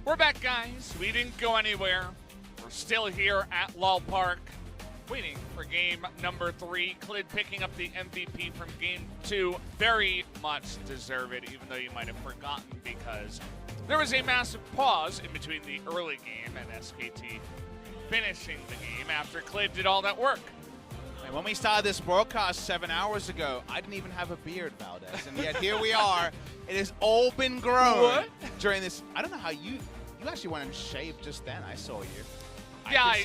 We're back, guys. We didn't go anywhere. We're still here at Lal Park, waiting for game number 3. Clid picking up the MVP from game 2. Very much deserve it, even though you might have forgotten, because there was a massive pause in between the early game and SKT finishing the game after Clid did all that work. And when we started this broadcast 7 hours ago, I didn't even have a beard, Valdez, and yet here we are. It has all been grown during this. I don't know how you actually went and shaved just then. I saw you. Yeah, I can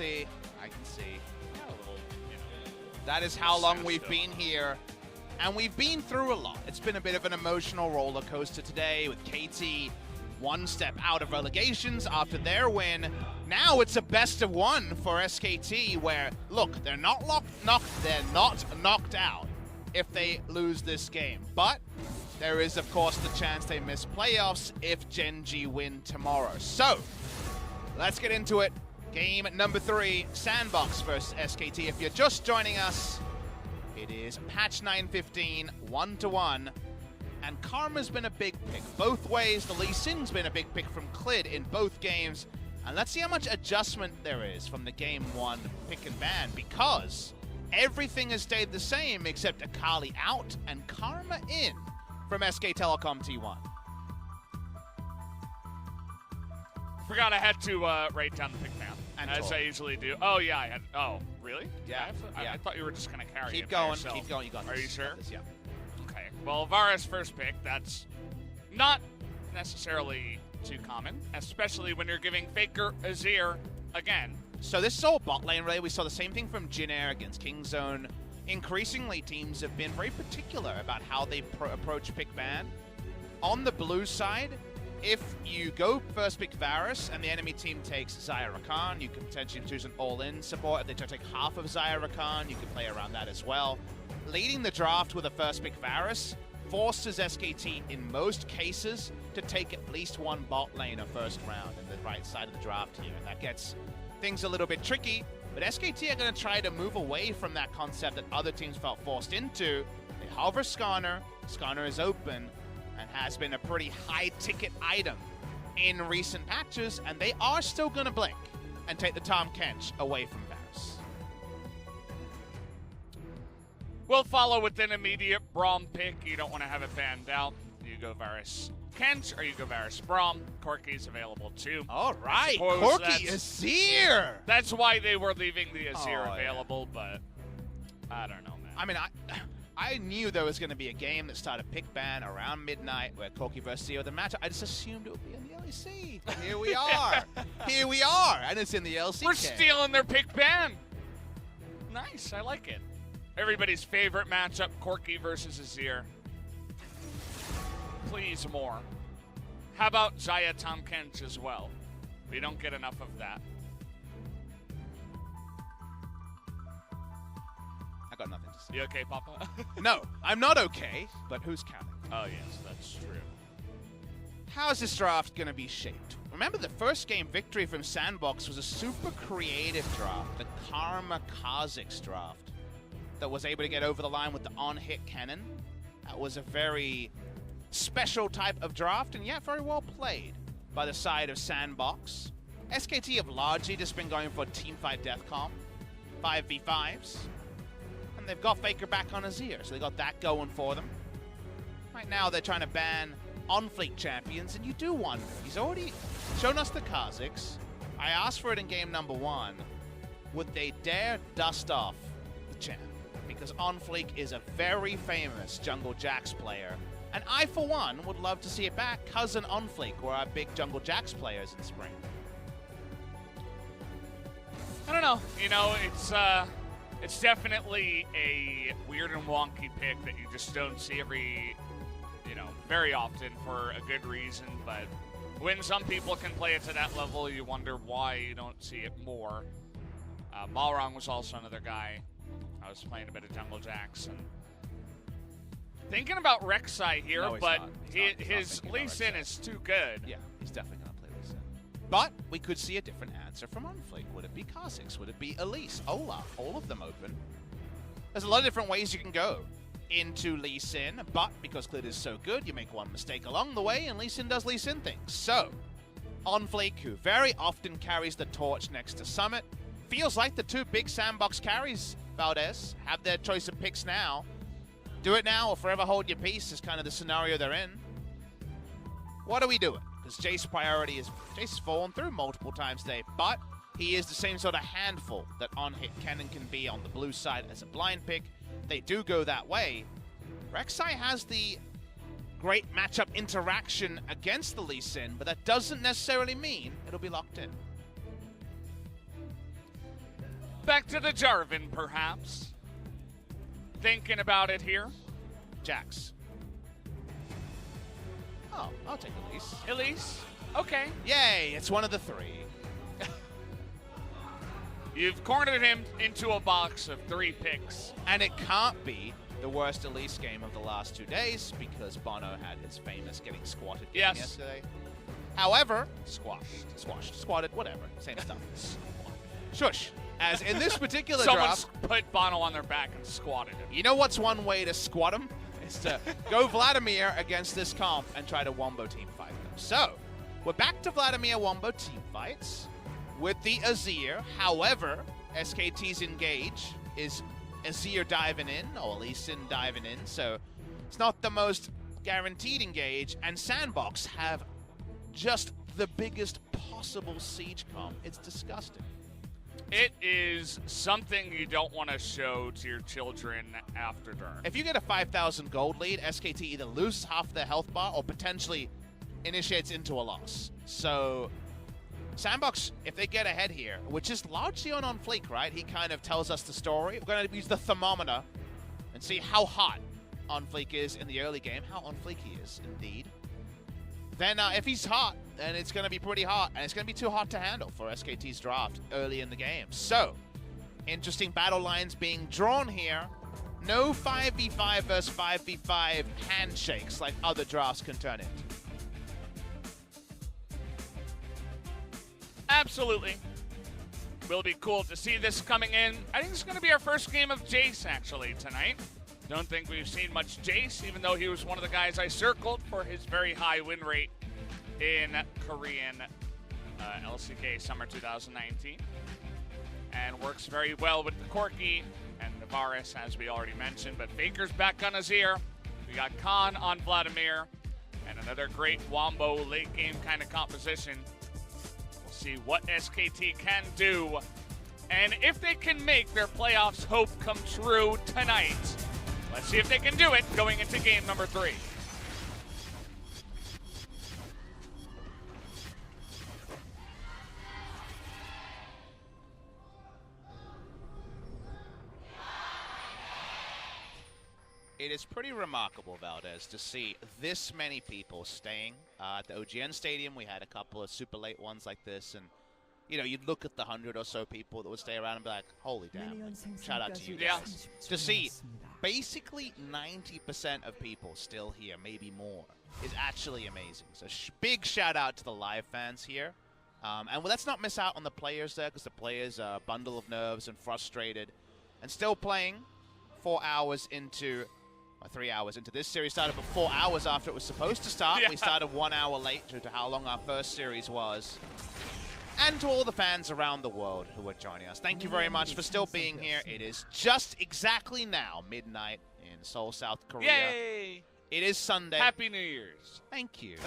see. Yeah, a little, you know, that is how long we've been here, and we've been through a lot. It's been a bit of an emotional roller coaster today with KT one step out of relegations after their win. Now it's a best of 1 for SKT, where look, they're not knocked out if they lose this game, but there is of course the chance they miss playoffs if Gen G win tomorrow. So let's get into it. Game number 3, SANDBOX versus SKT. If you're just joining us, it is patch 915, 1-1. And Karma's been a big pick both ways. The Lee Sin's been a big pick from Clid in both games. And let's see how much adjustment there is from the game 1 pick and ban, because everything has stayed the same except Akali out and Karma in from SK Telecom T1. Forgot I had to write down the pick ban, as I usually do. Oh, yeah, I had. Oh, really? Yeah. I thought you were just going to carry it. Keep going. You got this. Are you sure? Yeah. Okay. Well, Vara's first pick, that's not necessarily too common, especially when you're giving FLICKR Azir again. So this is all bot lane, really. We saw the same thing from Jin Air against Kingzone. Increasingly, teams have been very particular about how they approach pick ban. On the blue side, if you go first pick Varus and the enemy team takes Xayah Rakan, you can potentially choose an all-in support. If they take half of Xayah Rakan, you can play around that as well. Leading the draft with a first pick Varus forces SKT in most cases to take at least one bot lane a first round in the right side of the draft here, and that gets things a little bit tricky. But SKT are going to try to move away from that concept that other teams felt forced into. They hover Skarner. Skarner is open and has been a pretty high-ticket item in recent patches, and they are still going to blink and take the Tahm Kench away from Varus. We'll follow with an immediate Braum pick. You don't want to have it banned out. You go Varus Kench, or you go Varus Braum. Corki's available too. All right, Corki Azir! That's why they were leaving the Azir available, but I don't know, man. I mean, I knew there was going to be a game that started pick ban around midnight where Corki versus Azir the matchup. I just assumed it would be in the LEC. But here we are. Here we are, and it's in the LCK. We're stealing their pick ban. Nice, I like it. Everybody's favorite matchup, Corki versus Azir. Please more. How about Xayah Tahm Kench as well? We don't get enough of that. I got nothing to say. You okay, Papa? No, I'm not okay, but who's counting? Oh, yes, that's true. How is this draft going to be shaped? Remember, the first game victory from SANDBOX was a super creative draft, the Karma Kha'Zix draft, that was able to get over the line with the on-hit cannon. That was a very special type of draft, and yet very well played by the side of SANDBOX. SKT have largely just been going for teamfight deathcom, 5v5s, and they've got FLICKR back on Azir, so they got that going for them. Right now they're trying to ban OnFleek champions, and you do wonder. He's already shown us the Kha'Zix. I asked for it in game number 1. Would they dare dust off the champ? Because OnFleek is a very famous Jungle Jax player, and I, for one, would love to see it back. Cousin OnFleek were our big Jungle Jax players in spring. I don't know. You know, it's definitely a weird and wonky pick that you just don't see very often for a good reason. But when some people can play it to that level, you wonder why you don't see it more. Balrog was also another guy. I was playing a bit of Jungle Jax and thinking about Rek'Sai here, no, but his Lee Sin is too good. Yeah, he's definitely going to play Lee Sin. But we could see a different answer from OnFleek. Would it be Kha'Zix? Would it be Elise? Olaf? All of them open. There's a lot of different ways you can go into Lee Sin, but because Clid is so good, you make one mistake along the way, and Lee Sin does Lee Sin things. So, OnFleek, who very often carries the torch next to Summit. Feels like the two big SANDBOX carries, Valdez, have their choice of picks now. Do it now or forever hold your peace is kind of the scenario they're in. What are we doing? Because Jace's priority is, Jace has fallen through multiple times today, but he is the same sort of handful that on-hit Cannon can be on the blue side as a blind pick. They do go that way. Rek'Sai has the great matchup interaction against the Lee Sin, but that doesn't necessarily mean it'll be locked in. Back to the Jarvan, perhaps. Thinking about it here. Jax. Oh, I'll take Elise. Elise? Okay. Yay, it's one of the three. You've cornered him into a box of 3 picks. And it can't be the worst Elise game of the last 2 days because Bono had his famous getting squatted game yesterday. However, squatted, whatever, same stuff. Shush. As in this particular Someone's drop, put Bono on their back and squatted him. you know what's one way to squat him? Is to go Vladimir against this comp and try to wombo team fight them. So, we're back to Vladimir wombo team fights with the Azir. However, SKT's engage is Azir diving in, or Lee Sin diving in, so it's not the most guaranteed engage, and SANDBOX have just the biggest possible siege comp. It's disgusting. It is something you don't want to show to your children after dark. If you get a 5,000 gold lead, SKT either loses half their health bar or potentially initiates into a loss. So SANDBOX, if they get ahead here, which is largely on OnFleek, right? He kind of tells us the story. We're going to use the thermometer and see how hot OnFleek is in the early game, how OnFleek he is, indeed. Then if he's hot, then it's going to be pretty hot, and it's going to be too hot to handle for SKT's draft early in the game. So, interesting battle lines being drawn here. No 5v5 versus 5v5 handshakes like other drafts can turn into. Absolutely. Will be cool to see this coming in. I think it's going to be our first game of Jace, actually, tonight. Don't think we've seen much Jace, even though he was one of the guys I circled for his very high win rate in Korean LCK Summer 2019. And works very well with the Corki and Navaris, as we already mentioned. But FLICKR's back on Azir. We got Kahn on Vladimir. And another great wombo late game kind of composition. We'll see what SKT can do. And if they can make their playoffs hope come true tonight. Let's see if they can do it going into game number 3. It is pretty remarkable, Valdez, to see this many people staying at the OGN Stadium. We had a couple of super late ones like this, and you know, you'd look at the 100 or so people that would stay around and be like, holy damn, shout out to you guys. To see basically 90% of people still here, maybe more, is actually amazing. So big shout out to the live fans here. And let's not miss out on the players there, because the players are a bundle of nerves and frustrated. And still playing 4 hours into, or 3 hours into this series. Started about 4 hours after it was supposed to start. We started 1 hour late due to how long our first series was. And to all the fans around the world who are joining us, thank you very much for still being here. It is just exactly now, midnight in Seoul, South Korea. Yay! It is Sunday. Happy New Year's. Thank you.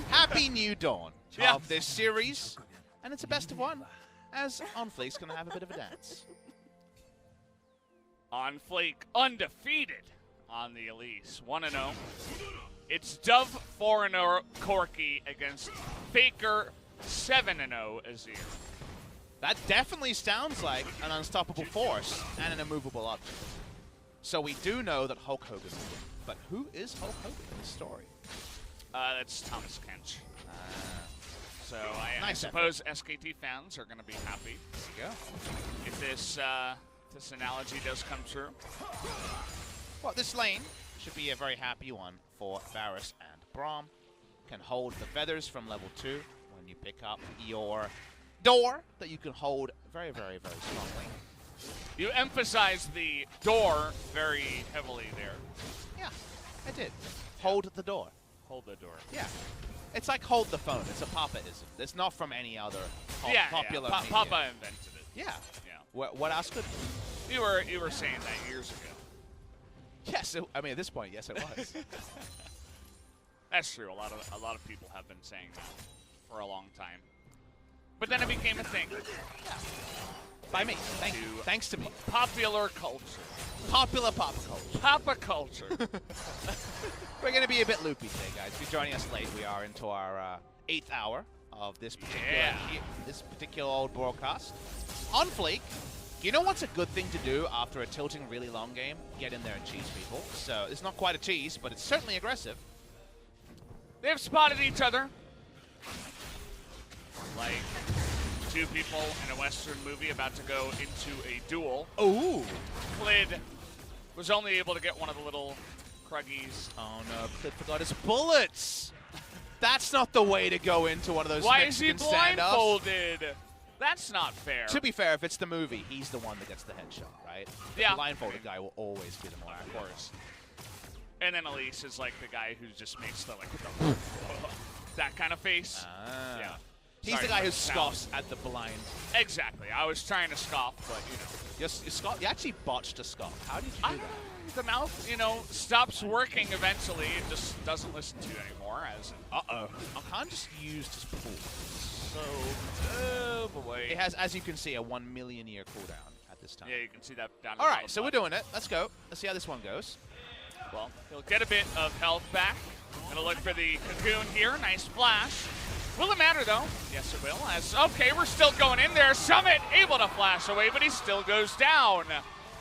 Happy new dawn of this series. And it's a best of one, as OnFleek's going to have a bit of a dance. OnFleek undefeated on the Elise. 1-0. It's Dove 4-0 Corki against FLICKR 7-0 Azir. That definitely sounds like an unstoppable force and an immovable object. So we do know that Hulk Hogan will win. But who is Hulk Hogan in this story? That's Thomas Kench. So I Nice suppose SKT fans are going to be happy. There you go. If this this analogy does come true. Well, this lane should be a very happy one for Varus and Braum. Can hold the feathers from level 2 when you pick up your door that you can hold very, very, very strongly. You emphasize the door very heavily there. Yeah, I did. Hold the door. Hold the door. Yeah. It's like hold the phone. It's a Papa-ism. It's not from any other popular media. Papa invented it. Yeah. What else could? You were saying that years ago. Yes, I mean at this point, yes, it was. That's true. A lot of people have been saying that for a long time. But then it became a thing. Yeah. By me. Thanks to me. Popular culture. Popular pop culture. Papa culture. We're going to be a bit loopy today, guys. If you're joining us late, we are into our 8th hour of this particular old broadcast. OnFleek, you know what's a good thing to do after a tilting really long game? Get in there and cheese people. So it's not quite a cheese, but it's certainly aggressive. They've spotted each other. Like two people in a Western movie about to go into a duel. Ooh. Clid was only able to get one of the little Kruggies. Oh no, Clid forgot his bullets. That's not the way to go into one of those Mexican standoffs. Why is he blindfolded? That's not fair. To be fair, if it's the movie, he's the one that gets the headshot, right? Yeah. The blindfolded guy will always be the more accurate. Of course. And then Elise is like the guy who just makes the that kind of face. Yeah. He's the guy who scoffs at the blind. Exactly. I was trying to scoff, but you actually botched a scoff. How did you do that? The mouth, stops working eventually. It just doesn't listen to you anymore. Kahn just used his pool. So, oh boy. It has, as you can see, a 1 million year cooldown at this time. Yeah, you can see that down. All right, so we're doing it. Let's go. Let's see how this one goes. Well, he'll get a bit of health back. Gonna look for the cocoon here. Nice flash. Will it matter, though? Yes, it will. Okay, we're still going in there. Summit able to flash away, but he still goes down.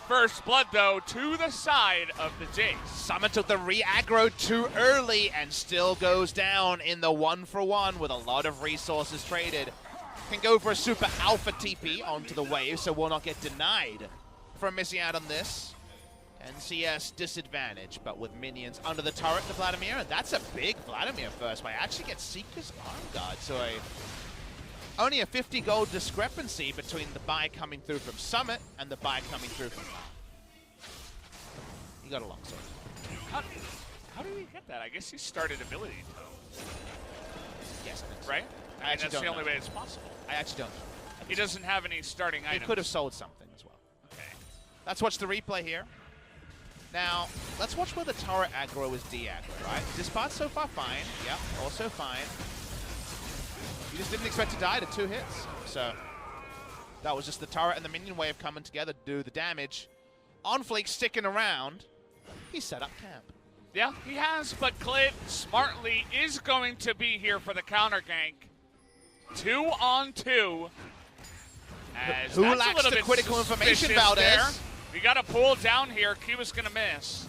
First blood, though, to the side of the Jace. Summit took the re-aggro too early and still goes down in the 1-for-1 with a lot of resources traded. Can go for a super alpha TP onto the wave, so will not get denied from missing out on this. NCS disadvantage, but with minions under the turret to Vladimir, and that's a big Vladimir first, but actually gets Seeker's Arm Guard, so only a 50 gold discrepancy between the buy coming through from Summit and the buy coming through from Kahn. He got a long sword. How did he get that? I guess he started ability, though. Yes, right? I mean, that's the only way it's possible. I actually don't know. He doesn't have any starting items. He could have sold something as well. Okay. Let's watch the replay here. Now, let's watch where the turret aggro is de-aggro, right? This part so far fine. Yep, also fine. You just didn't expect to die to 2 hits. So, that was just the turret and the minion wave coming together to do the damage. OnFleek sticking around. He set up camp. Yeah, he has, but Clid smartly is going to be here for the counter gank. 2 on 2. Who lacks the critical information, Valdez? There. We got a pull down here. Kiwa's going to miss.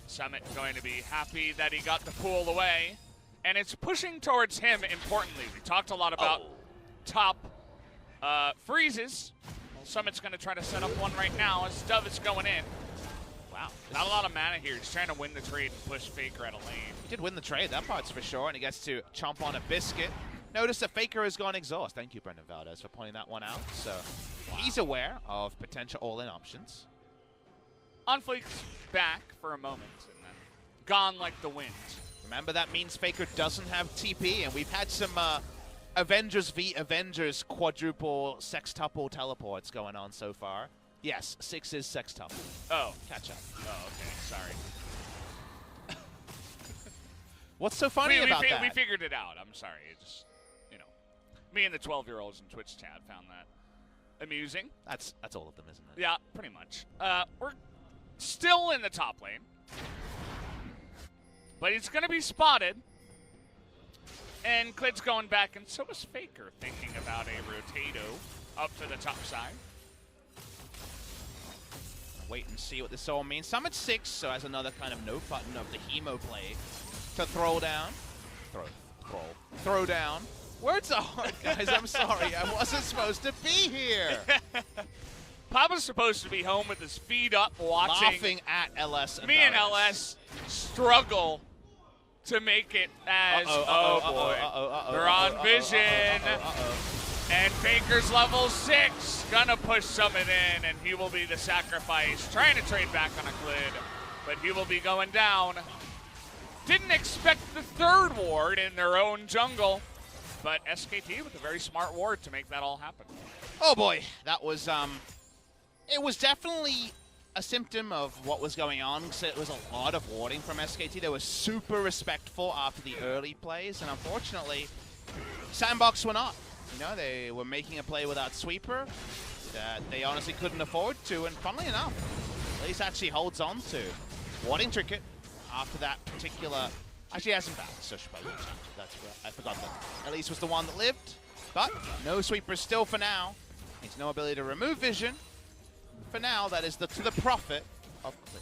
Summit going to be happy that he got the pull away. And it's pushing towards him, importantly. We talked a lot about top freezes. Well, Summit's going to try to set up one right now as Dove is going in. Wow. Not a lot of mana here. He's trying to win the trade and push FLICKR out of lane. He did win the trade, that part's for sure. And he gets to chomp on a biscuit. Notice that FLICKR has gone exhaust. Thank you, Brendan Valdez, for pointing that one out. So he's aware of potential all-in options. OnFleek's back for a moment, and then gone like the wind. Remember, that means FLICKR doesn't have TP, and we've had some Avengers v. Avengers quadruple sextuple teleports going on so far. Yes, 6 is sextuple. Oh. Catch up. Oh, okay. Sorry. What's so funny about that? We figured it out. I'm sorry. It just, me and the 12-year-olds in Twitch chat found that amusing. That's all of them, isn't it? Yeah, pretty much. We're still in the top lane. But he's going to be spotted. And Clid's going back, and so is FLICKR thinking about a rotato up to the top side. Wait and see what this all means. Summit 6, so has another kind of no button of the Hemo play to throw down. Throw down. Words are hard, guys. I'm sorry. I wasn't supposed to be here. Papa's supposed to be home with his feet up watching. Laughing at LS. Me and LS struggle to make it as, they're on vision. And FLICKR's level 6, gonna push Summit in, and he will be the sacrifice. Trying to trade back on a Clid, but he will be going down. Didn't expect the third ward in their own jungle, but SKT with a very smart ward to make that all happen. Oh boy, that was, it was definitely a symptom of what was going on, because it was a lot of warding from SKT. They were super respectful after the early plays, and unfortunately, SANDBOX were not. You know, they were making a play without sweeper that they honestly couldn't afford to, and funnily enough, Elise actually holds on to warding trinket after that particular. Actually, he hasn't balanced, so that's I forgot that. Elise was the one that lived, but no sweeper still for now. He's no ability to remove vision. For now, that is to the profit of Clid.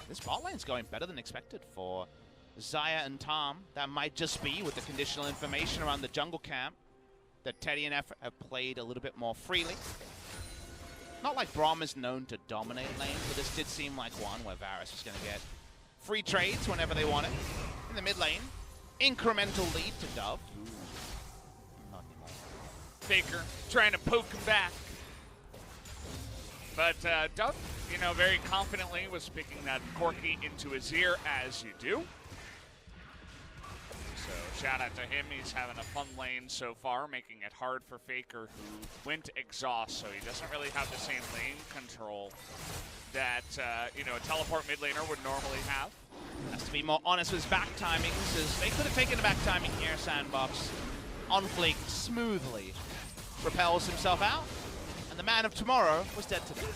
This bot lane's going better than expected for Xayah and Tom. That might just be with the conditional information around the jungle camp that Teddy and F have played a little bit more freely. Not like Braum is known to dominate lanes, but this did seem like one where Varus was going to get free trades whenever they wanted. In the mid lane, incremental lead to Dove. Not anymore. FLICKR trying to poke him back. But Dove, you know, very confidently was speaking that Corki into his ear, as you do. So shout out to him. He's having a fun lane so far, making it hard for FLICKR, who went exhaust, so he doesn't really have the same lane control that you know, a teleport mid laner would normally have. Has to be more honest with his back timings, as they could have taken the back timing here. SANDBOX OnFleek smoothly propels himself out, and the man of tomorrow was dead today.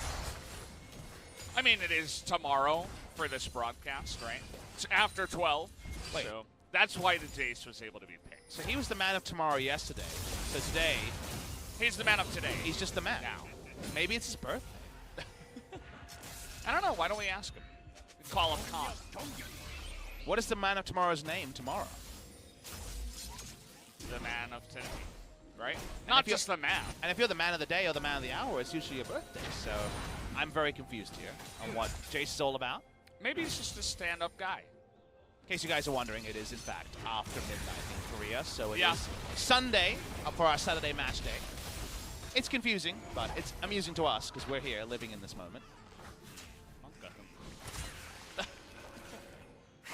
I mean, it is tomorrow for this broadcast, right? It's after 12. Wait. So that's why the Jace was able to be picked. So he was the man of tomorrow yesterday. So today, He's the man of today. he's just the man. Now. Maybe it's his birthday. I don't know. Why don't we ask him? We call him Kahn. What is the man of tomorrow's name tomorrow? The man of today, right? And Not if you're- just the man. And if you're the man of the day or the man of the hour, it's usually your birthday. So I'm very confused here on what Jace is all about. Maybe he's just a stand-up guy. In case you guys are wondering, it is in fact after midnight in Korea, so it Yeah. is Sunday for our Saturday match day. It's confusing, but it's amusing to us because we're here living in this moment.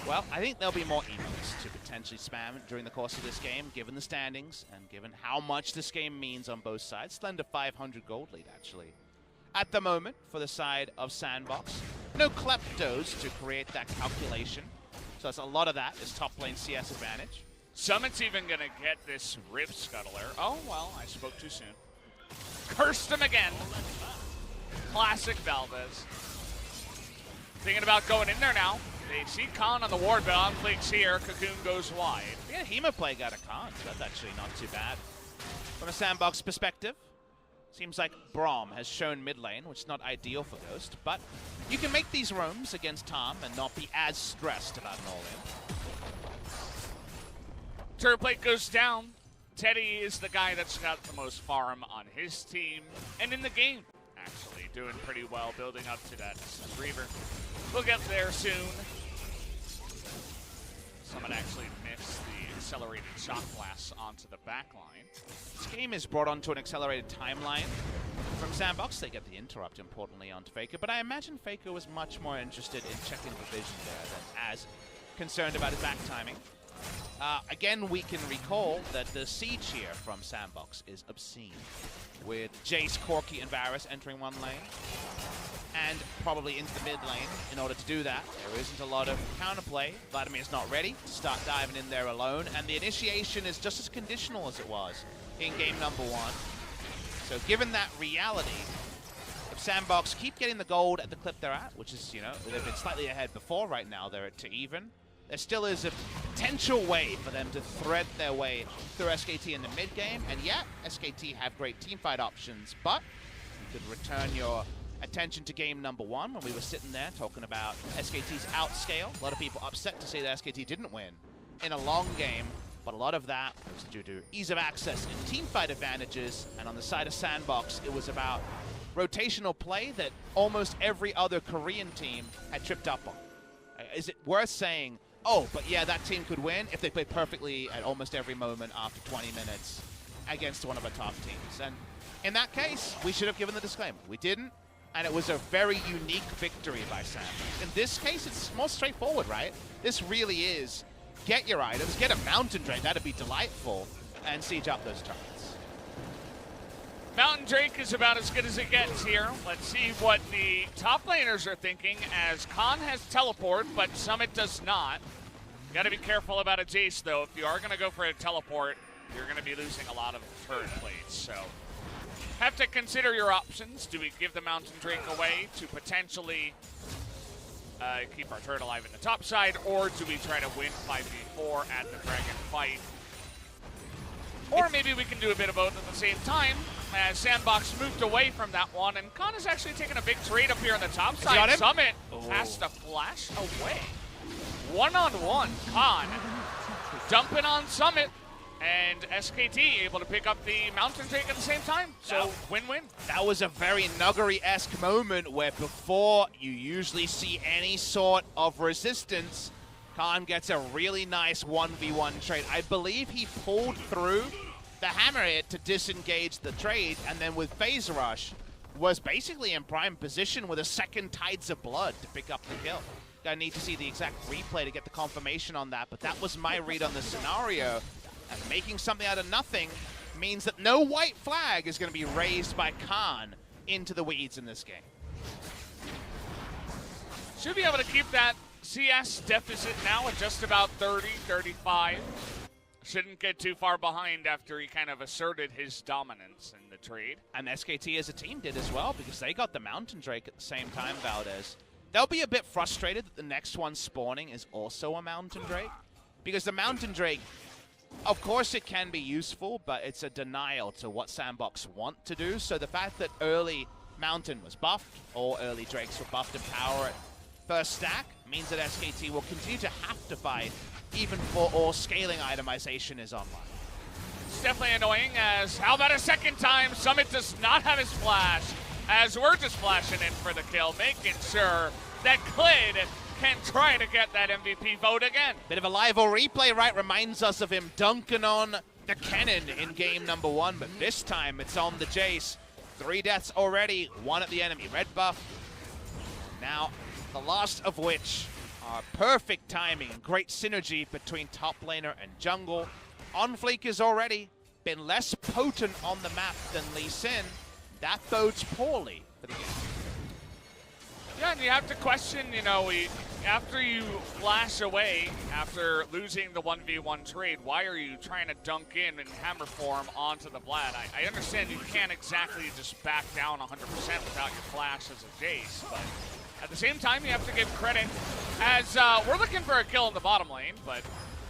Well, I think there'll be more emotes to potentially spam during the course of this game, given the standings and given how much this game means on both sides. Slender 500 gold lead, actually, at the moment for the side of SANDBOX. No kleptos to create that calculation. So that's a lot of that is top lane CS advantage. Summit's even going to get this Rift Scuttler. Oh, well, I spoke too soon. Cursed him again. Classic Valdez. Thinking about going in there now. They see Kahn on the ward, but OnFleek's here. Cocoon goes wide. Yeah, Hema play got a Kahn, so that's actually not too bad. From a SANDBOX perspective, seems like Braum has shown mid lane, which is not ideal for Ghost, but you can make these roams against Tom and not be as stressed about an all-in. Turret plate goes down. Teddy is the guy that's got the most farm on his team and in the game. Actually, doing pretty well, building up to that Reaver. We'll get there soon. Someone actually missed the accelerated shot blast onto the back line. This game is brought onto an accelerated timeline. From SANDBOX, they get the interrupt, importantly, onto FLICKR, but I imagine FLICKR was much more interested in checking the vision there than as concerned about his back timing. Again, we can recall that the siege here from SANDBOX is obscene, with Jace, Corki, and Varus entering one lane, and probably into the mid lane. In order to do that, there isn't a lot of counterplay. Vladimir's not ready to start diving in there alone, and the initiation is just as conditional as it was in game number 1. So given that reality, if SANDBOX keep getting the gold at the clip they're at, which is, you know, they've been slightly ahead before, right now they're at 2 even, there still is a potential way for them to thread their way through SKT in the mid game, and yeah, SKT have great teamfight options, but you could return your attention to game number 1 when we were sitting there talking about SKT's outscale. A lot of people upset to say that SKT didn't win in a long game, but a lot of that was due to ease of access and teamfight advantages, and on the side of SANDBOX, it was about rotational play that almost every other Korean team had tripped up on. Is it worth saying, oh, but yeah, that team could win if they played perfectly at almost every moment after 20 minutes against one of our top teams? And in that case, we should have given the disclaimer. We didn't, and it was a very unique victory by SANDBOX. In this case, it's more straightforward, right? This really is get your items, get a Mountain Drake, that'd be delightful, and siege up those targets. Mountain Drake is about as good as it gets here. Let's see what the top laners are thinking, as Kahn has teleport, but Summit does not. Got to be careful about a Jace, though. If you are going to go for a teleport, you're going to be losing a lot of turret plates, so have to consider your options. Do we give the Mountain Drake away to potentially keep our turret alive in the top side, or do we try to win 5v4 at the Dragon fight? Or maybe we can do a bit of both at the same time, as SANDBOX moved away from that one, and Kahn is actually taking a big trade up here on the top side. Summit has to flash away. One-on-one, Kahn dumping on Summit, and SKT able to pick up the Mountain Drake at the same time. So win-win. That was a very Nuggery-esque moment where before you usually see any sort of resistance, Kahn gets a really nice 1v1 trade. I believe he pulled through the hammer hit to disengage the trade, and then with Phase Rush was basically in prime position with a second Tides of Blood to pick up the kill. I need to see the exact replay to get the confirmation on that, but that was my read on the scenario. And making something out of nothing means that no white flag is going to be raised by Kahn into the weeds in this game. Should be able to keep that CS deficit now at just about 30, 35. Shouldn't get too far behind after he kind of asserted his dominance in the trade. And SKT as a team did as well, because they got the Mountain Drake at the same time, Valdez. They'll be a bit frustrated that the next one spawning is also a Mountain Drake, because the Mountain Drake, of course it can be useful, but it's a denial to what SANDBOX want to do. So the fact that early Mountain was buffed, or early Drakes were buffed in power at first stack, means that SKT will continue to have to fight, even for all scaling itemization is online. It's definitely annoying, as how about a second time? Summit does not have his flash, as we're just flashing in for the kill, making sure that Clid can try to get that MVP vote again. Bit of a live replay, right? Reminds us of him dunking on the cannon in game number 1, but this time it's on the Jace. 3 deaths already, 1 at the enemy. Red buff. Now, the last of which are perfect timing and great synergy between top laner and jungle. OnFleek has already been less potent on the map than Lee Sin. That bodes poorly for the game. Yeah, and you have to question, you know, after you flash away, after losing the 1v1 trade, why are you trying to dunk in hammer form onto the Vlad? I understand you can't exactly just back down 100% without your flash as a Jace, but at the same time, you have to give credit, as we're looking for a kill in the bottom lane, but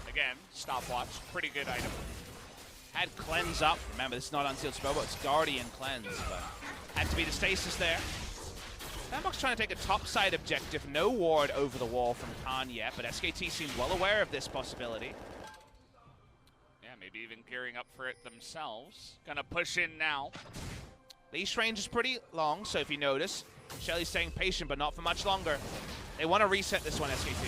again, stopwatch, pretty good item. Had Cleanse up. Remember, this is not Unsealed Spell, but it's Guardian Cleanse, but had to be the stasis there. SANDBOX trying to take a topside objective. No ward over the wall from Kahn yet, but SKT seems well aware of this possibility. Yeah, maybe even gearing up for it themselves. Gonna push in now. Leash range is pretty long, so if you notice, Shelly's staying patient, but not for much longer. They want to reset this one, SKT.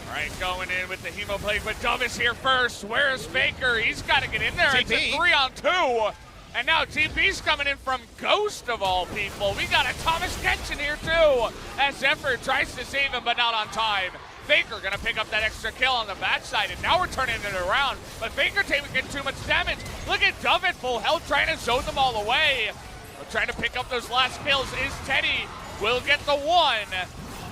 All right, going in with the Hemo Plague, but Dove is here first. Where's FLICKR? He's got to get in there. TP. It's a 3-on-2. And now TP's coming in from Ghost of all people. We got a Thomas Genshin here too, as Zephyr tries to save him, but not on time. FLICKR gonna pick up that extra kill on the backside, and now we're turning it around. But FLICKR taking too much damage. Look at Dove at full health, trying to zone them all away. But trying to pick up those last kills is Teddy. Will get the 1.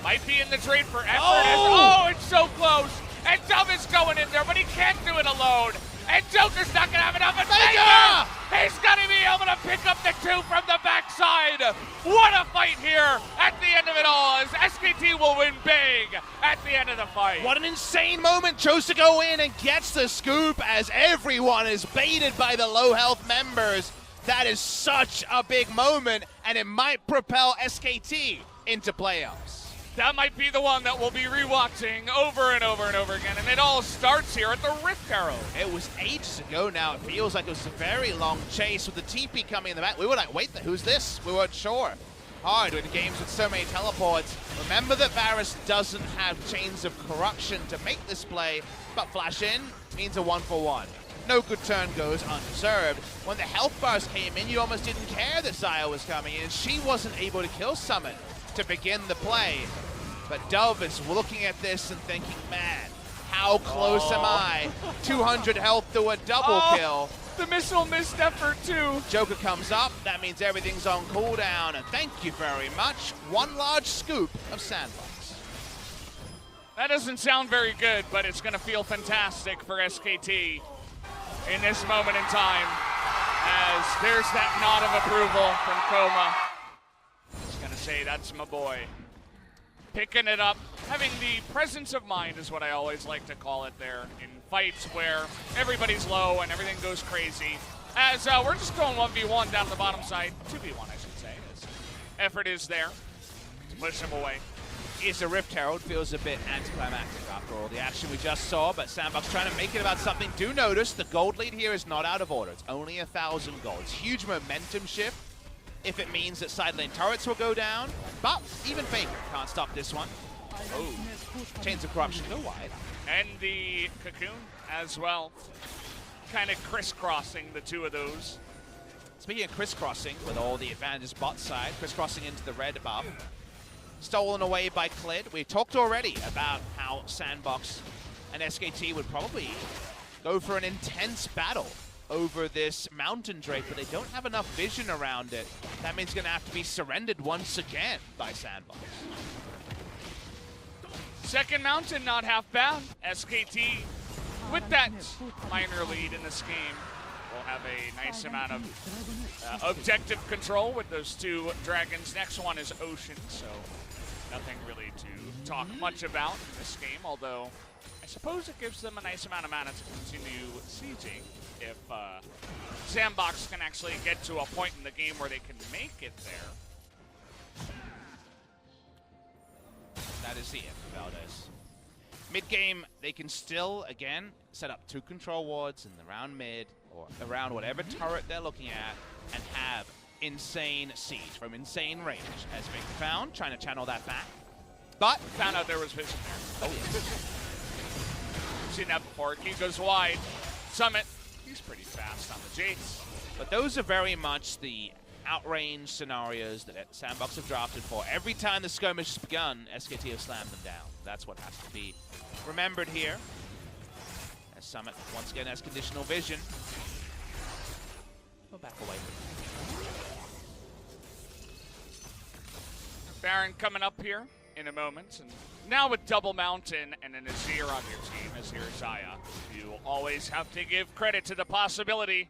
Might be in the trade for effort. Oh, it's so close. And Dove is going in there, but he can't do it alone. And Joker's not going to have enough. And FLICKR! He's going to be able to pick up the 2 from the backside. What a fight here at the end of it all, as SKT will win big at the end of the fight. What an insane moment. Chose to go in and gets the scoop as everyone is baited by the low health members. That is such a big moment, and it might propel SKT into playoffs. That might be the one that we'll be rewatching over and over and over again, and it all starts here at the Rift Herald. It was ages ago now. It feels like it was a very long chase with the TP coming in the back. We were like, wait, who's this? We weren't sure. Hard in games with so many teleports. Remember that Varus doesn't have Chains of Corruption to make this play, but flash in means a 1-for-1. No good turn goes undeserved. When the health bars came in, you almost didn't care that Xayah was coming in. She wasn't able to kill Summit to begin the play. But Dove is looking at this and thinking, man, how close am I? 200 health to a double kill. The missile missed effort too. Joker comes up, that means everything's on cooldown, and thank you very much. One large scoop of SANDBOX. That doesn't sound very good, but it's gonna feel fantastic for SKT in this moment in time, as there's that nod of approval from Coma. He's gonna say, that's my boy. Picking it up, having the presence of mind is what I always like to call it there in fights where everybody's low and everything goes crazy. As we're just going 1v1 down the bottom side, 2v1 I should say. As effort is there to push him away. Is a Rift Herald, feels a bit anticlimactic after all the action we just saw, but SANDBOX trying to make it about something. Do notice the gold lead here is not out of order. It's only 1,000 gold. It's huge momentum shift if it means that side lane turrets will go down, but even FLICKR can't stop this one. Oh, Chains of Corruption go wide. And the Cocoon as well, kind of crisscrossing the two of those. Speaking of crisscrossing, with all the advantages bot side, crisscrossing into the red buff. Stolen away by Clid. We talked already about how SANDBOX and SKT would probably go for an intense battle over this Mountain Drake, but they don't have enough vision around it. That means it's going to have to be surrendered once again by SANDBOX. Second Mountain, not half bad. SKT, with that minor lead in this game, will have a nice amount of objective control with those two dragons. Next one is Ocean, so nothing really to talk much about in this game, although I suppose it gives them a nice amount of mana to continue sieging if SANDBOX can actually get to a point in the game where they can make it there. That is the if, Valdez. Mid-game, they can still, again, set up 2 control wards in the round mid, or around whatever turret they're looking at, and have insane siege from insane range. As Vic found, trying to channel that back. But found out there was vision there. Oh, yes. Seen that before. He goes wide. Summit, he's pretty fast on the Jace. But those are very much the outrange scenarios that SANDBOX have drafted for. Every time the skirmish has begun, SKT have slammed them down. That's what has to be remembered here. As Summit once again has conditional vision. Go back away. Baron coming up here in a moment. And now with Double Mountain and an Azir on your team, Azir Xayah, you always have to give credit to the possibility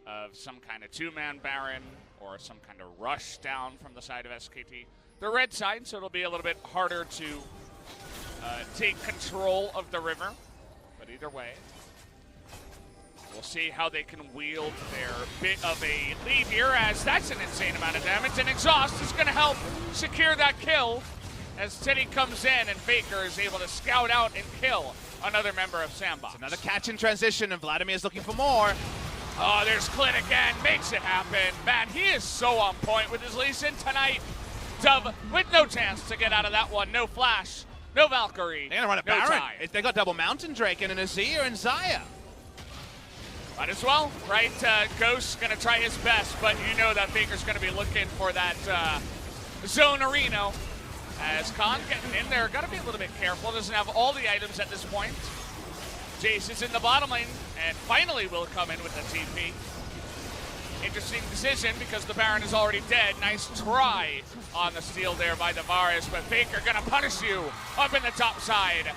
of some kind of 2-man Baron or some kind of rush down from the side of SKT. The red side, so it'll be a little bit harder to take control of the river. But either way, we'll see how they can wield their bit of a lead here, as that's an insane amount of damage, and Exhaust is going to help secure that kill as Teddy comes in and FLICKR is able to scout out and kill another member of SANDBOX. It's another catch in transition, and Vladimir's looking for more. Oh, there's Clid again, makes it happen. Man, he is so on point with his Lee Sin tonight. Dove with no chance to get out of that one. No flash, no Valkyrie. They're gonna run a no Baron. tie. They got Double Mountain Drake and an Azir and Xayah. Might as well, right? Ghost's gonna try his best, but you know that FLICKR's gonna be looking for that zone arena. As Kahn getting in there, gotta be a little bit careful. Doesn't have all the items at this point. Jace is in the bottom lane, and finally will come in with the TP. Interesting decision because the Baron is already dead. Nice try on the steal there by the Varus, but FLICKR gonna punish you up in the top side.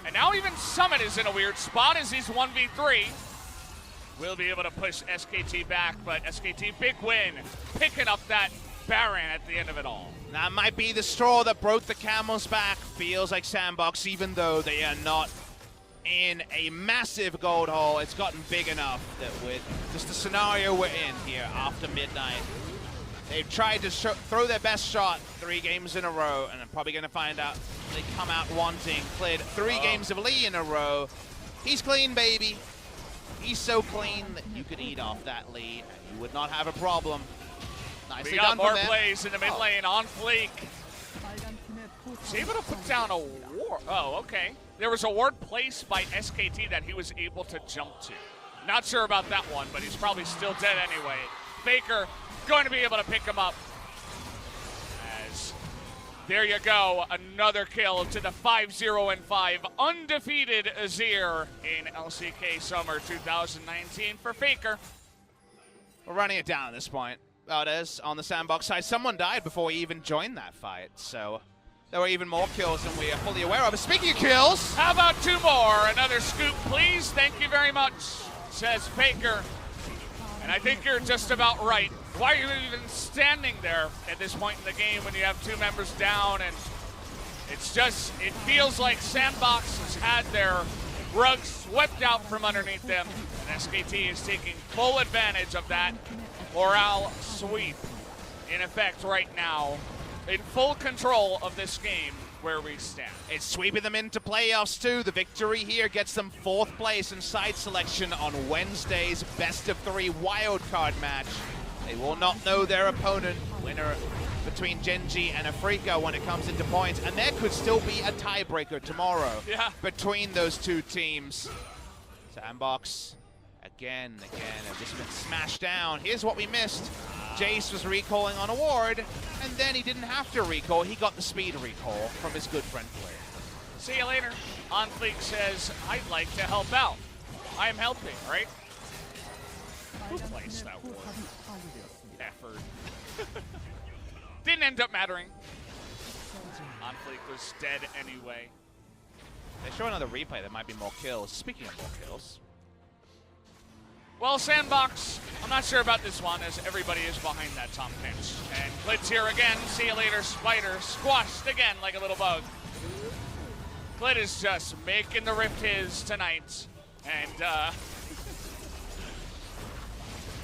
And now even Summit is in a weird spot as he's 1v3. Will be able to push SKT back, but SKT big win, picking up that Baron at the end of it all. That might be the straw that broke the camel's back. Feels like SANDBOX, even though they are not in a massive gold hole, it's gotten big enough that with just the scenario we're in here after midnight, they've tried to throw their best shot 3 games in a row, and I'm probably going to find out they come out wanting. Clid 3 games of Lee in a row. He's clean, baby. He's so clean that you could eat off that Lee and you would not have a problem. Nicely we got done more from them. plays in the mid lane. OnFleek. He's able to put down a ward. Oh, okay. There was a ward placed by SKT that he was able to jump to. Not sure about that one, but he's probably still dead anyway. FLICKR going to be able to pick him up. As there you go, another kill to the 5-0-5 undefeated Azir in LCK Summer 2019 for FLICKR. We're running it down at this point. That is, on the SANDBOX side, someone died before we even joined that fight, so there were even more kills than we are fully aware of. Speaking of kills, how about 2 more? Another scoop, please. Thank you very much, says FLICKR. And I think you're just about right. Why are you even standing there at this point in the game when you have 2 members down? And it's just, it feels like SANDBOX has had their rug swept out from underneath them. And SKT is taking full advantage of that morale sweep in effect right now, in full control of this game where we stand. It's sweeping them into playoffs too. The victory here gets them 4th place in side selection on Wednesday's best-of-3 wildcard match. They will not know their opponent, winner between Gen.G and FLICKR when it comes into points, and there could still be a tiebreaker tomorrow between those 2 teams. SANDBOX again, have just been smashed down. Here's what we missed. Jace was recalling on a ward, and then he didn't have to recall. He got the speed recall from his good friend FLICKR. See you later. OnFleek says, I'd like to help out. I am helping, right? Who placed that ward? Effort. Didn't end up mattering. OnFleek was dead anyway. They show another replay, there might be more kills. Speaking of more kills. Well, SANDBOX, I'm not sure about this one as everybody is behind that top pinch. And Clid's here again. See you later, Spider. Squashed again like a little bug. Clid is just making the rift his tonight. And,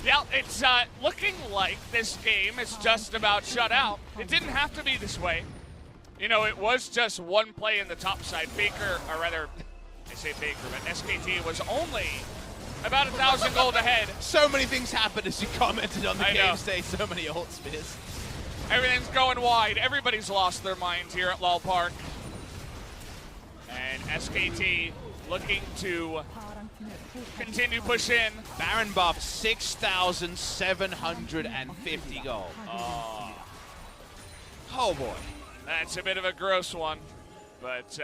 yeah, it's looking like this game is just about shut out. It didn't have to be this way. You know, it was just 1 play in the top side. FLICKR, or rather, I say FLICKR, but SKT was only about 1,000 gold ahead. So many things happened as you commented on the game state. So many ult spears. Everything's going wide. Everybody's lost their minds here at LOL Park. And SKT looking to continue push in. Baron buff, 6,750 gold. Oh boy. That's a bit of a gross one, but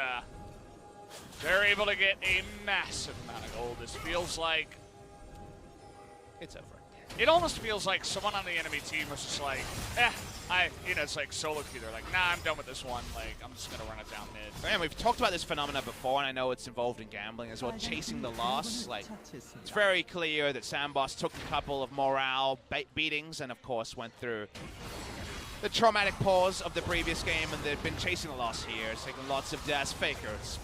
they're able to get a massive amount of gold. This feels like it's over. It almost feels like someone on the enemy team was just like, it's like solo queue. They're like, nah, I'm done with this one. Like, I'm just gonna run it down mid. Man, we've talked about this phenomena before, and I know it's involved in gambling as well, chasing the loss. Like, it's very clear that SANDBOX took a couple of morale beatings, and of course went through the traumatic pause of the previous game, and they've been chasing the loss here. It's taking lots of deaths. FLICKR, it's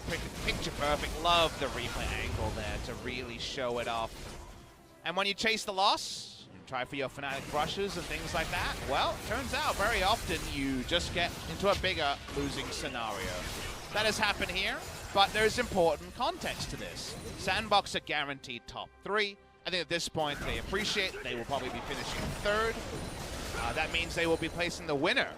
picture perfect. Love the replay angle there to really show it off. And when you chase the loss, you try for your Fnatic brushes and things like that, well, it turns out very often you just get into a bigger losing scenario. That has happened here, but there's important context to this. SANDBOX are guaranteed top 3. I think at this point they appreciate that they will probably be finishing 3rd. That means they will be placing the winner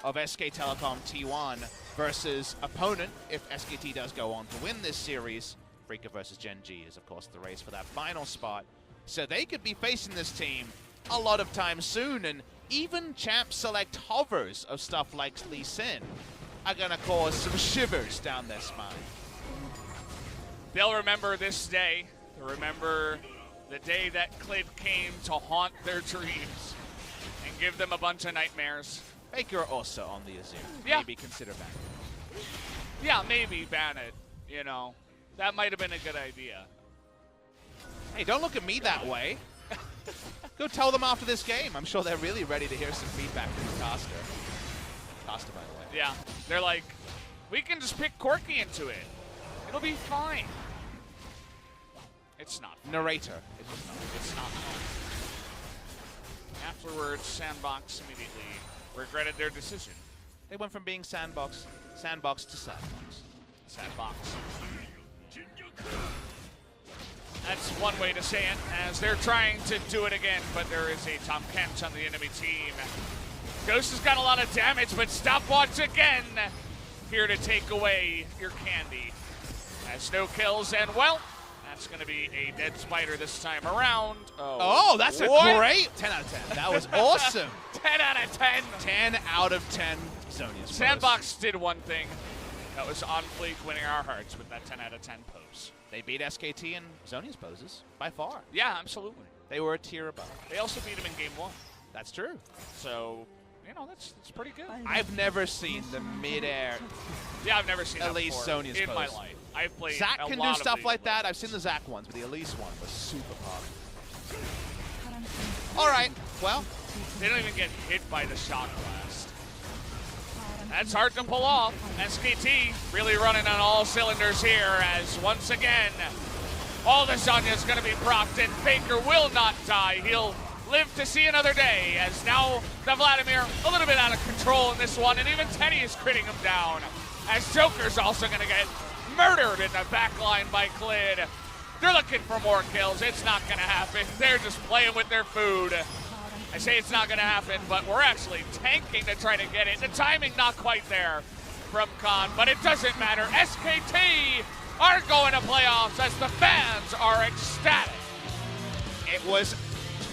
of SK Telecom T1 versus opponent if SKT does go on to win this series. FLICKR versus Gen.G is, of course, the race for that final spot. So they could be facing this team a lot of times soon, and even champ select hovers of stuff like Lee Sin are going to cause some shivers down their spine. They'll remember this day. They'll remember the day that Clid came to haunt their dreams and give them a bunch of nightmares. FLICKR also on the Azir. Yeah. Maybe consider ban it. Yeah, maybe ban it, you know. That might have been a good idea. Hey, don't look at me that way. Go tell them after this game. I'm sure they're really ready to hear some feedback from the caster. Caster, by the way. Yeah, they're like, we can just pick Corki into it. It'll be fine. It's not. Narrator. It's not. Afterwards, SANDBOX immediately regretted their decision. They went from being SANDBOX to SANDBOX. SANDBOX. That's one way to say it, as they're trying to do it again, but there is a Tom Kent on the enemy team. Ghost has got a lot of damage, but Stopwatch again here to take away your candy. Has no kills, and well, That's going to be a dead spider this time around. Oh, that's a great 10 out of 10. That was awesome. 10 out of 10. 10 out of 10. Zonia's SANDBOX did one thing. That was OnFleek winning our hearts with that 10 out of 10 pose. They beat SKT in Zonia's poses, by far. Yeah, absolutely. They were a tier above. They also beat him in game 1. That's true. So, you know, that's pretty good. I've never seen the mid-air. Yeah, I've never seen that Elise before Zonia's in pose. my life. I've played Zach a can lot do stuff of like League that. of I've seen the Zach ones, but the Elise one was super pop. Legends. All right, well. They don't even get hit by the shock blast. That's hard to pull off. SKT really running on all cylinders here as once again, all the Sonya's going to be propped and FLICKR will not die. He'll live to see another day as now the Vladimir a little bit out of control in this one, and even Teddy is critting him down as Joker's also going to get murdered in the back line by Clid. They're looking for more kills. It's not going to happen. They're just playing with their food. I say it's not going to happen, but we're actually tanking to try to get it. The timing not quite there from Kahn, but it doesn't matter. SKT are going to playoffs as the fans are ecstatic. It was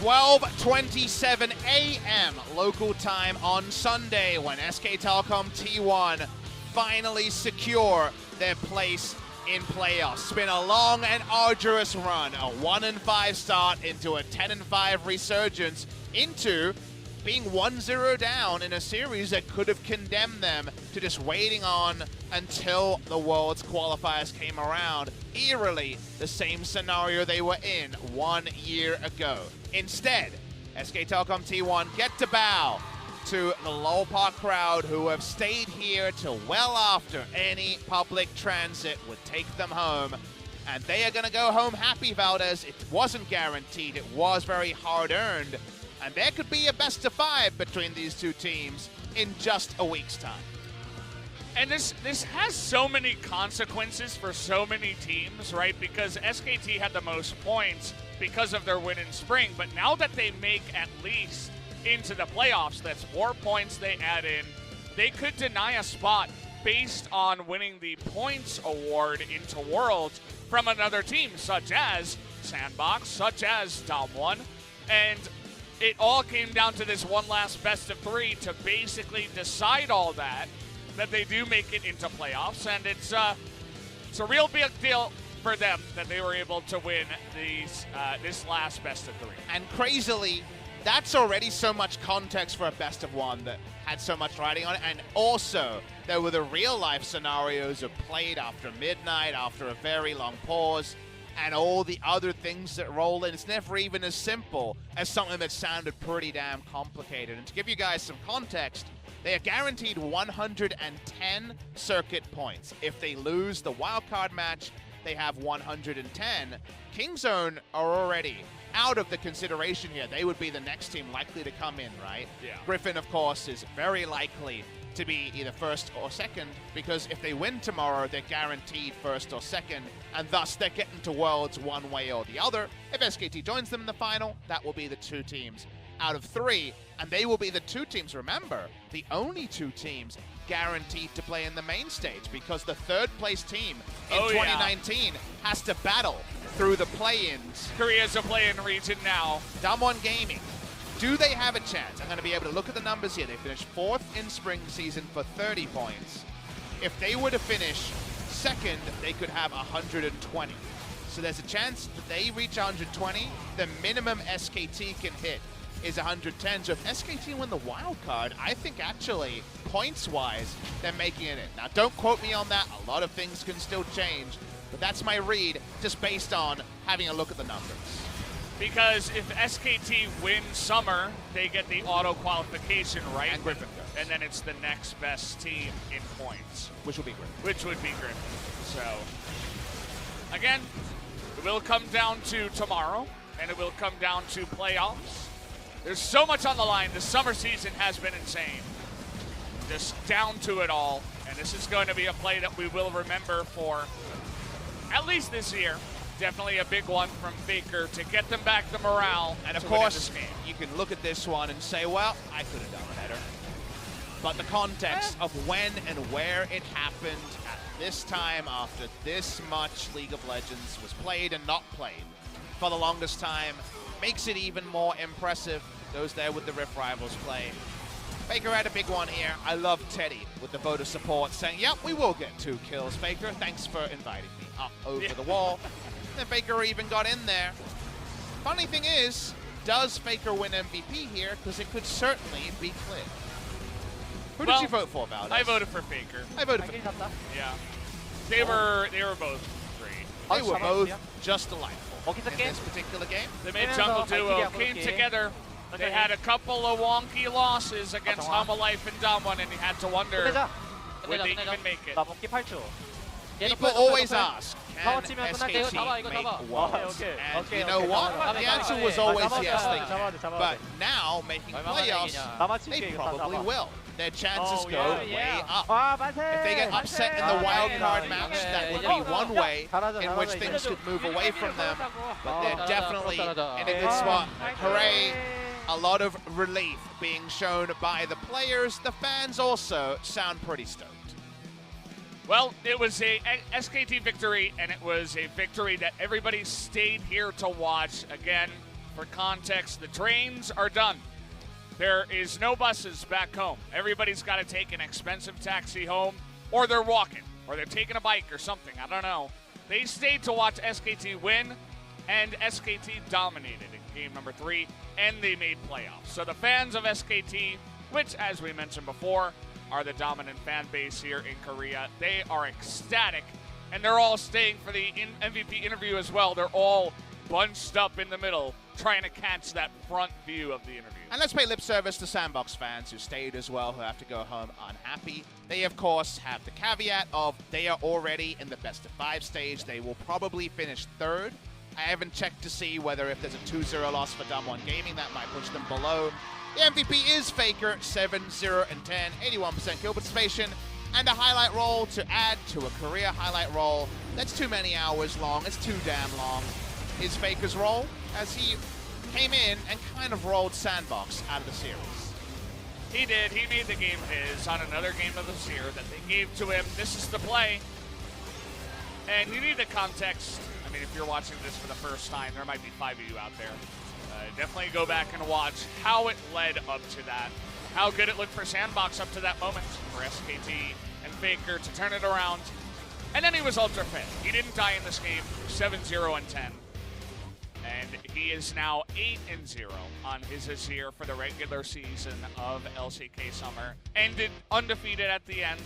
12:27 a.m. local time on Sunday when SK Telecom T1 finally secure their place in playoffs. It's been a long and arduous run, a 1-5 start into a 10-5 resurgence into being 1-0 down in a series that could have condemned them to just waiting on until the Worlds qualifiers came around. Eerily, the same scenario they were in 1 year ago. Instead, SK Telecom T1 get to bow to the Lowell Park crowd who have stayed here till well after any public transit would take them home. And they are going to go home happy, Valdez. It wasn't guaranteed. It was very hard-earned. And there could be a best-of-5 between these two teams in just a week's time. And this has so many consequences for so many teams, right? Because SKT had the most points because of their win in spring, but now that they make at least into the playoffs, that's more points they add in. They could deny a spot based on winning the points award into Worlds from another team, such as SANDBOX, such as T1, and it all came down to this one last best of 3 to basically decide all that they do make it into playoffs, and it's a real big deal for them that they were able to win this last best of 3. And crazily, that's already so much context for a best of 1 that had so much riding on it. And also, there were the real life scenarios of played after midnight, after a very long pause, and all the other things that roll in. It's never even as simple as something that sounded pretty damn complicated. And to give you guys some context, they are guaranteed 110 circuit points. If they lose the wildcard match, they have 110. Kingzone are already out of the consideration here. They would be the next team likely to come in, right? Yeah. Griffin, of course, is very likely to be either first or second, because if they win tomorrow, they're guaranteed first or second, and thus they're getting to Worlds one way or the other. If SKT joins them in the final, that will be the 2 teams out of 3, and they will be the 2 teams, remember, the only 2 teams guaranteed to play in the main stage, because the 3rd place team in 2019 has to battle through the play-ins. Korea's a play-in region now. T1 Gaming, do they have a chance? I'm going to be able to look at the numbers here. They finished 4th in spring season for 30 points. If they were to finish 2nd, they could have 120. So there's a chance that they reach 120. The minimum SKT can hit is 110. So if SKT win the wild card, I think actually, points-wise, they're making it in. Now, don't quote me on that. A lot of things can still change. But that's my read, just based on having a look at the numbers. Because if SKT wins Summer, they get the auto qualification, right? And Griffin goes. And then it's the next best team in points. Which will be Griffin. Which would be Griffin. So, again, it will come down to tomorrow, and it will come down to playoffs. There's so much on the line. The summer season has been insane. Just down to it all. And this is going to be a play that we will remember for at least this year. Definitely a big one from FLICKR to get them back the morale. And of course, you can look at this one and say, well, I could have done better. But the context of when and where it happened, at this time, after this much League of Legends was played and not played for the longest time, makes it even more impressive. Goes there with the Rift Rivals play. FLICKR had a big one here. I love Teddy with the vote of support saying, yep, we will get 2 kills, FLICKR. Thanks for inviting me up over the wall. And then FLICKR even got in there. Funny thing is, does FLICKR win MVP here? Because it could certainly be Clid. Who did you vote for, Valdez? I voted for FLICKR. I voted for Yeah. They were both great. They were both just delightful in this particular game. The mid-jungle duo came together. They had a couple of wonky losses against Life and Damwon, and you had to wonder, would they even make it? People always ask, can SKT make worlds? And you know what? The answer was always yes, they can. But now, making playoffs, they probably will. Their chances go way up. If they get upset in the wildcard match, that would be one way in which things could move away from them. But they're definitely in a good spot. Hooray! A lot of relief being shown by the players. The fans also sound pretty stoked. Well, it was a SKT victory, and it was a victory that everybody stayed here to watch. Again, for context, the trains are done. There is no buses back home. Everybody's got to take an expensive taxi home, or they're walking, or they're taking a bike or something. I don't know. They stayed to watch SKT win, and SKT dominated in game number 3, and they made playoffs. So the fans of SKT, which, as we mentioned before, are the dominant fan base here in Korea, they are ecstatic, and they're all staying for the MVP interview as well. They're all bunched up in the middle, trying to catch that front view of the interview. And let's pay lip service to SANDBOX fans who stayed as well, who have to go home unhappy. They, of course, have the caveat of they are already in the best-of-5 stage. They will probably finish 3rd. I haven't checked to see whether if there's a 2-0 loss for Damwon Gaming, that might push them below. The MVP is FLICKR, 7-0-10, 81% kill participation, and a highlight roll to add to a career highlight roll. That's too many hours long. It's too damn long. Is FLICKR's roll as he came in and kind of rolled SANDBOX out of the series. He did. He made the game his on another game of the year that they gave to him. This is the play. And you need the context. I mean, if you're watching this for the first time, there might be 5 of you out there. Definitely go back and watch how it led up to that. How good it looked for SANDBOX up to that moment for SKT and FLICKR to turn it around. And then he was ultra fit. He didn't die in this game, 7-0-10. And he is now 8-0 on his year for the regular season of LCK Summer. Ended undefeated at the end.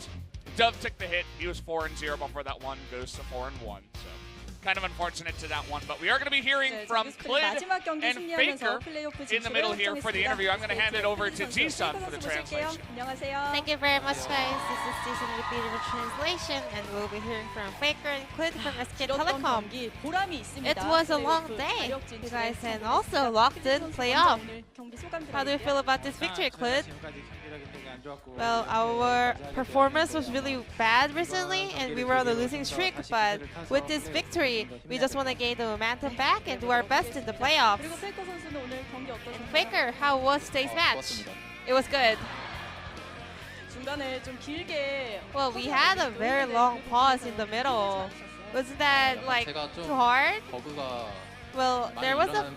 Dove took the hit. He was 4-0 before that one goes to 4-1. So kind of unfortunate to that one, but we are going to be hearing from Clid and FLICKR in the middle here for the interview. I'm going to hand it over to Ji-sun for the translation. Thank you very much, guys. This is Ji-sun with beautiful translation, and we'll be hearing from FLICKR and Clid from SK Telecom. It was a long day, you guys, and also locked in playoff. How do you feel about this victory, Clid? Well, our performance was really bad recently, and we were on a losing streak, but with this victory, we just want to gain the momentum back and do our best in the playoffs. And FLICKR, how was today's match? It was good. Well, we had a very long pause in the middle. Wasn't that, like, too hard? Well, there was a...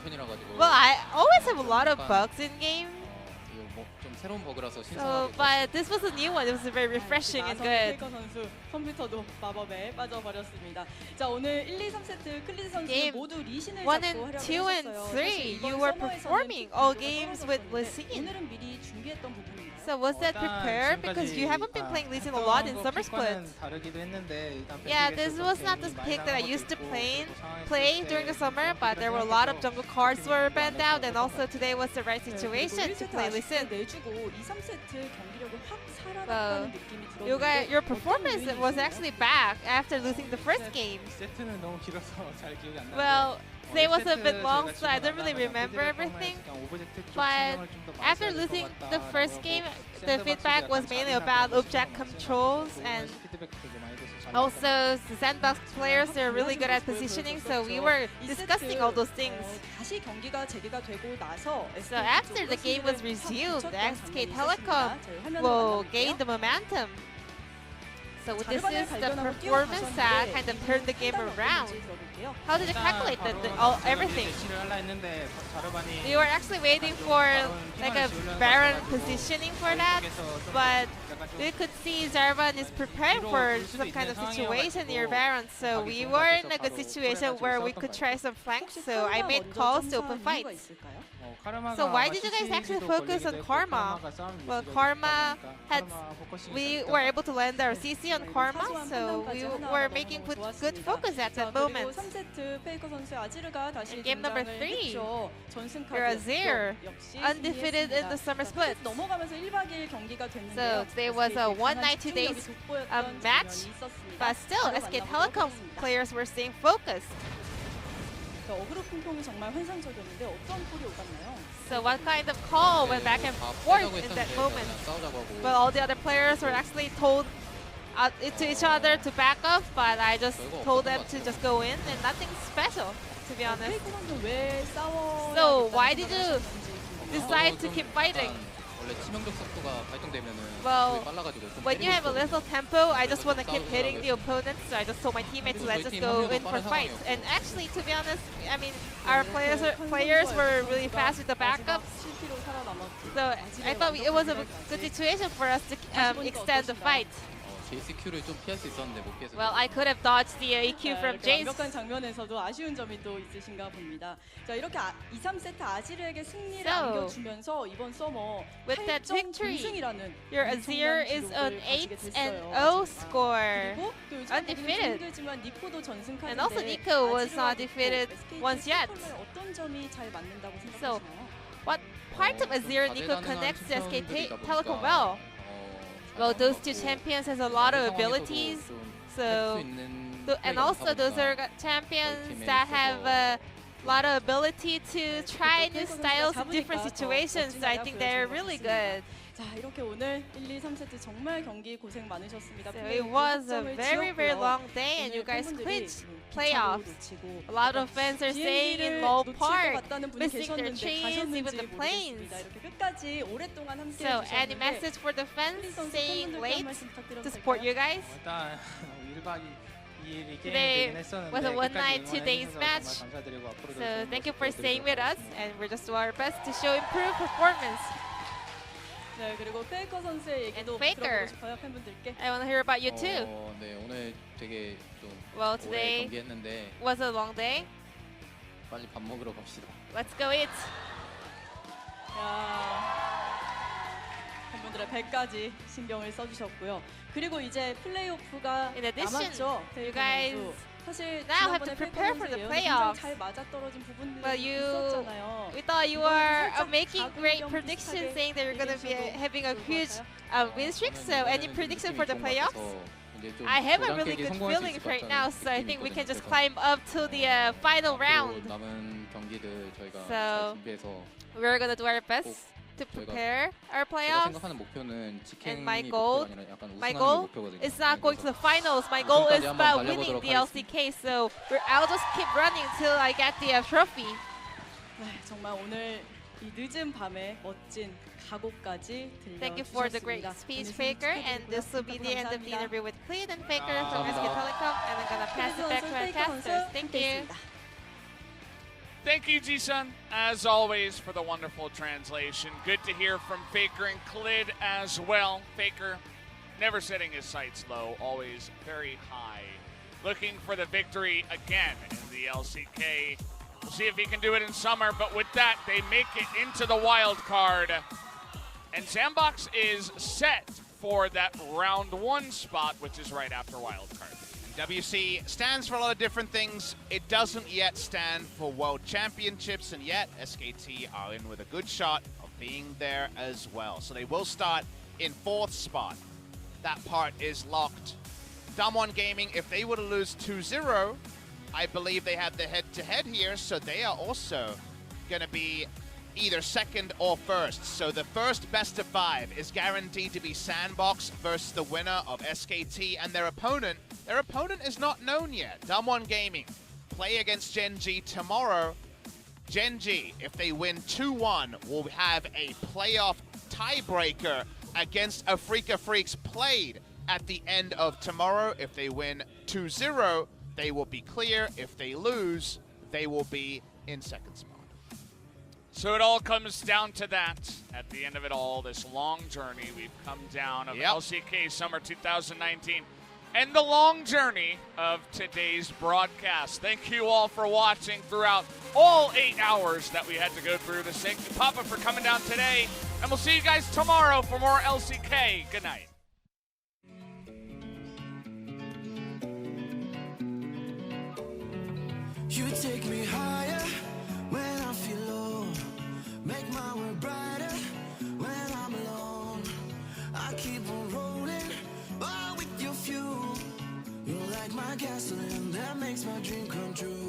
Well, I always have a lot of bugs in game. So, but this was a new one. It was very refreshing and good. Game 1 and 2 and 3, you were performing all games with Lee Sin. So was that prepared? Because you haven't been playing Lee Sin a lot in Summer Split. Yeah, this was not the pick that I used to play during the summer, but there were a lot of jungle cards were banned out, and also today was the right situation to play Lee Sin. So, your performance was actually back after losing the first game. Well, today was a bit long, so I don't really remember everything. But after losing the first game, the feedback was mainly about object controls, and also the SANDBOX players, they're really good at positioning, so we were discussing all those things. So after the game was resumed, SK Telecom will gain the momentum. So this is the performance that kind of turned the game around. How did you calculate everything? We were actually waiting for like a Baron positioning for that, but we could see Jarvan is prepared for some kind of situation near Baron. So we were in a good situation where we could try some flanks. So I made calls to open fights. So why did you guys actually focus on Karma? Well, Karma we were able to land our CC on Karma, so we were making good focus at that moment. In game number 3, you're Azir, undefeated in the Summer Split. So today was a 192 days match, but still SK Telecom players were staying focused. So what kind of call went back and forth in that moment? Well, all the other players were actually told to each other to back up, but I just told them to just go in, and nothing special, to be honest. So why did you decide to keep fighting? Well, when you have a little tempo, I just want to keep hitting the opponents, so I just told my teammates, let's just go in for fights. And actually, to be honest, I mean, our players were really fast with the backups, so I thought it was a good situation for us to extend the fight. Well, I could have dodged the EQ from Jace. 완벽한 장면에서도 아쉬운 점이 또 있으신가 봅니다. 자, 이렇게 2, 3세트 아지르에게 승리를 안겨주면서 이번 서머 with that victory, 8.0승이라는 your Azir is on 8-0 score, undefeated. And also Nico was not defeated once yet. So, what part of Azir and Nico connects to SK Telecom well? Well, those two champions has a lot of abilities, so and also those are champions that have a lot of ability to try new styles in different situations. So I think they're really good. 자, 이렇게 오늘 1, 2, 3세트 정말 경기 고생 많으셨습니다. So it was a very, very long day, and you guys quit playoffs. A lot of fans are staying in Lowell Park, missing their trains, even the planes. So, any message for the fans staying late to support you guys? Today was a 1 night, 2 days match. So, thank you for staying with us, and we're just doing our best to show improved performance. 네, 그리고 페이커 선수의 얘기도 들어보고 싶어요, 팬분들께. I want to hear about you too. 네, 오늘 되게 좀 Well, 오래 today 경기했는데 was a long day. 빨리 밥 먹으러 갑시다. Let's go eat. 팬분들의 배까지 신경을 써주셨고요. 그리고 이제 플레이오프가 In addition, 남았죠. you guys 사실 now have to prepare for the playoffs. 잘 맞아떨어진 부분들이 Well, 있었잖아요. we thought you were making great predictions, saying that you're going to be having a huge win streak. So, any prediction for the playoffs? I have a really good feeling right now, so I think we can just climb up to the final round. 남은 경기들 저희가 So, 잘 준비해서 we're going to do our best to prepare our 제가 playoffs. 생각하는 목표는 And my 직행이 goal, 목표가 아니라 약간 My 우승하는 goal 목표거든요. is not going to the finals. My goal is 우승까지 about 한번 winning 달려보도록 the LCK. So I'll just keep running till I get the trophy. 네, 정말 오늘 이 늦은 밤에 멋진 각오까지 Thank you for the great speech, FLICKR. And this will be the end of the interview with Clid and FLICKR from SK Telecom. And I'm gonna pass it back to our casters. Thank you. Thank you, Ji-sun, as always, for the wonderful translation. Good to hear from FLICKR and Clid as well. FLICKR never setting his sights low, always very high. Looking for the victory again in the LCK. We'll see if he can do it in summer, but with that, they make it into the wild card. And SANDBOX is set for that round 1 spot, which is right after wild card. WC stands for a lot of different things. It doesn't yet stand for World Championships, and yet SKT are in with a good shot of being there as well. So they will start in 4th spot. That part is locked. Dumb1 Gaming, if they were to lose 2-0, I believe they have the head-to-head here, so they are also going to be either 2nd or 1st. So the first best of 5 is guaranteed to be SANDBOX versus the winner of SKT and their opponent. Their opponent is not known yet. Dumb1 Gaming play against Gen G tomorrow. Gen G, if they win 2-1, will have a playoff tiebreaker against a FLICKR Freaks played at the end of tomorrow. If they win 2-0, they will be clear. If they lose, they will be in second spot. So it all comes down to that. At the end of it all, this long journey we've come down of LCK Summer 2019 and the long journey of today's broadcast. Thank you all for watching throughout all 8 hours that we had to go through this. Thank you, Papa, for coming down today. And we'll see you guys tomorrow for more LCK. Good night. You take me higher when I feel low. Make my world brighter when I'm alone. I keep on rolling, but with your fuel. You're like my gasoline that makes my dream come true.